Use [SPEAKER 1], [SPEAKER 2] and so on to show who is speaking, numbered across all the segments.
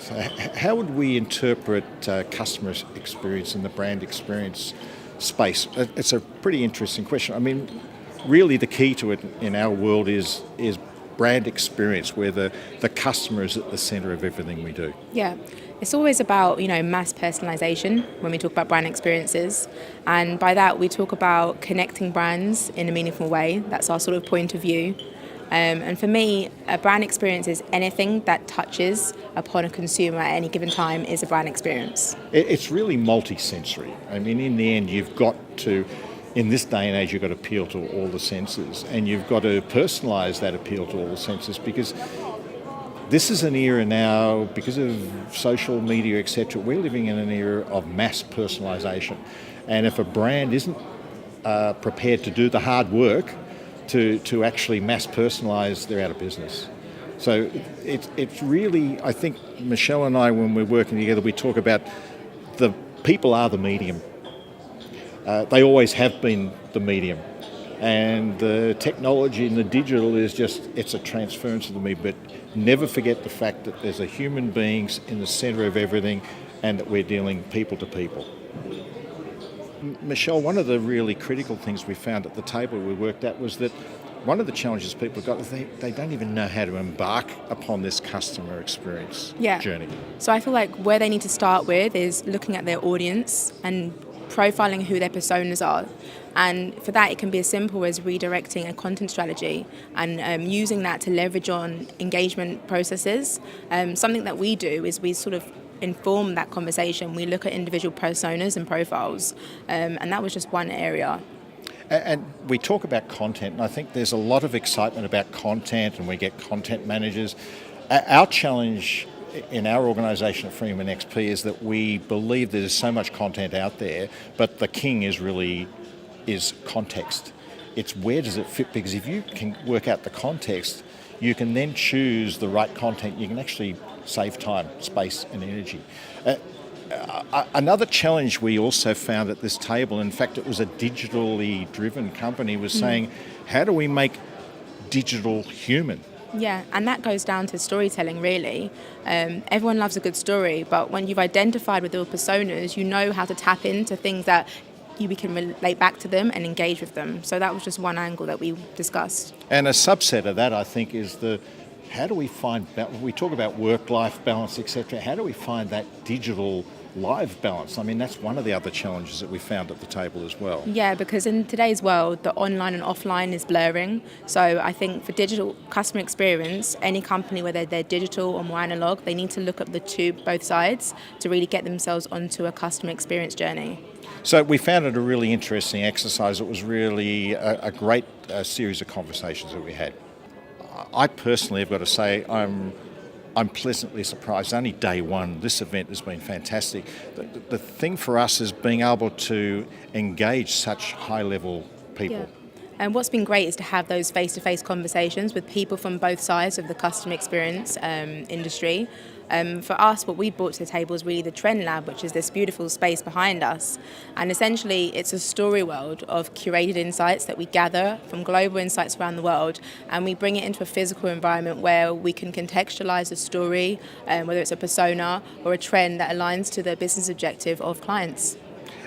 [SPEAKER 1] How would we interpret customer experience in the brand experience space? It's a pretty interesting question. I mean, really the key to it in our world is brand experience, where the customer is at the centre of everything we do.
[SPEAKER 2] Yeah, it's always about, mass personalization when we talk about brand experiences. And by that, we talk about connecting brands in a meaningful way. That's our sort of point of view. And for me, a brand experience is anything that touches upon a consumer at any given time is a brand experience.
[SPEAKER 1] It's really multi-sensory. I mean, in the end, you've got to, in this day and age, you've got to appeal to all the senses, and you've got to personalise that appeal to all the senses, because this is an era now, because of social media, etc., we're living in an era of mass personalisation. And if a brand isn't prepared to do the hard work to actually mass personalise, they're out of business. So it's really, I think Michelle and I, when we're working together, we talk about the people are the medium. They always have been the medium. And the technology and the digital is just, it's a transference of the medium. But never forget the fact that there's a human beings in the centre of everything, and that we're dealing people to people. Michelle, one of the really critical things we found at the table we worked at was that one of the challenges people got is they don't even know how to embark upon this customer experience journey.
[SPEAKER 2] So I feel like where they need to start with is looking at their audience and profiling who their personas are. And for that, it can be as simple as redirecting a content strategy and using that to leverage on engagement processes. Something that we do is we sort of inform that conversation. We look at individual personas and profiles, and that was just one area.
[SPEAKER 1] And we talk about content, and I think there's a lot of excitement about content, and we get content managers. Our challenge in our organisation at Freeman XP is that we believe there's so much content out there, but the king is context. It's where does it fit, because if you can work out the context, you can then choose the right content. You can actually save time, space and energy. Another challenge we also found at this table, in fact it was a digitally driven company, was saying, how do we make digital human?
[SPEAKER 2] Yeah, and that goes down to storytelling, really. Everyone loves a good story, but when you've identified with your personas, you know how to tap into things that we can relate back to them and engage with them. So that was just one angle that we discussed.
[SPEAKER 1] And a subset of that, I think, is how do we find, we talk about work-life balance, etc., how do we find that digital live balance? I mean, that's one of the other challenges that we found at the table as well.
[SPEAKER 2] Yeah, because in today's world, the online and offline is blurring. So I think for digital customer experience, any company, whether they're digital or more analog, they need to look at both sides to really get themselves onto a customer experience journey.
[SPEAKER 1] So we found it a really interesting exercise. It was really a great series of conversations that we had. I personally have got to say I'm pleasantly surprised. Only day one, this event has been fantastic. The thing for us is being able to engage such high-level people.
[SPEAKER 2] Yeah. And what's been great is to have those face-to-face conversations with people from both sides of the customer experience industry. For us, what we brought to the table is really the Trend Lab, which is this beautiful space behind us. And essentially, it's a story world of curated insights that we gather from global insights around the world, and we bring it into a physical environment where we can contextualize a story, whether it's a persona or a trend that aligns to the business objective of clients.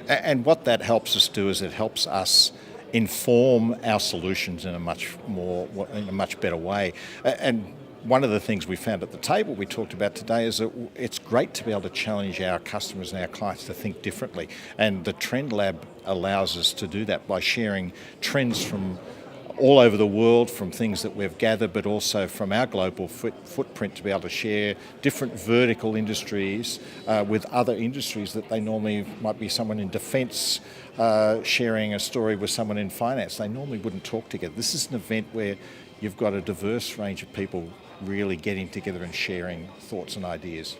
[SPEAKER 1] And what that helps us do is it helps us inform our solutions in a much better way. And one of the things we found at the table we talked about today is that it's great to be able to challenge our customers and our clients to think differently. And the Trend Lab allows us to do that by sharing trends from all over the world, from things that we've gathered, but also from our global footprint, to be able to share different vertical industries with other industries that they normally might be someone in defence sharing a story with someone in finance. They normally wouldn't talk together. This is an event where you've got a diverse range of people really getting together and sharing thoughts and ideas.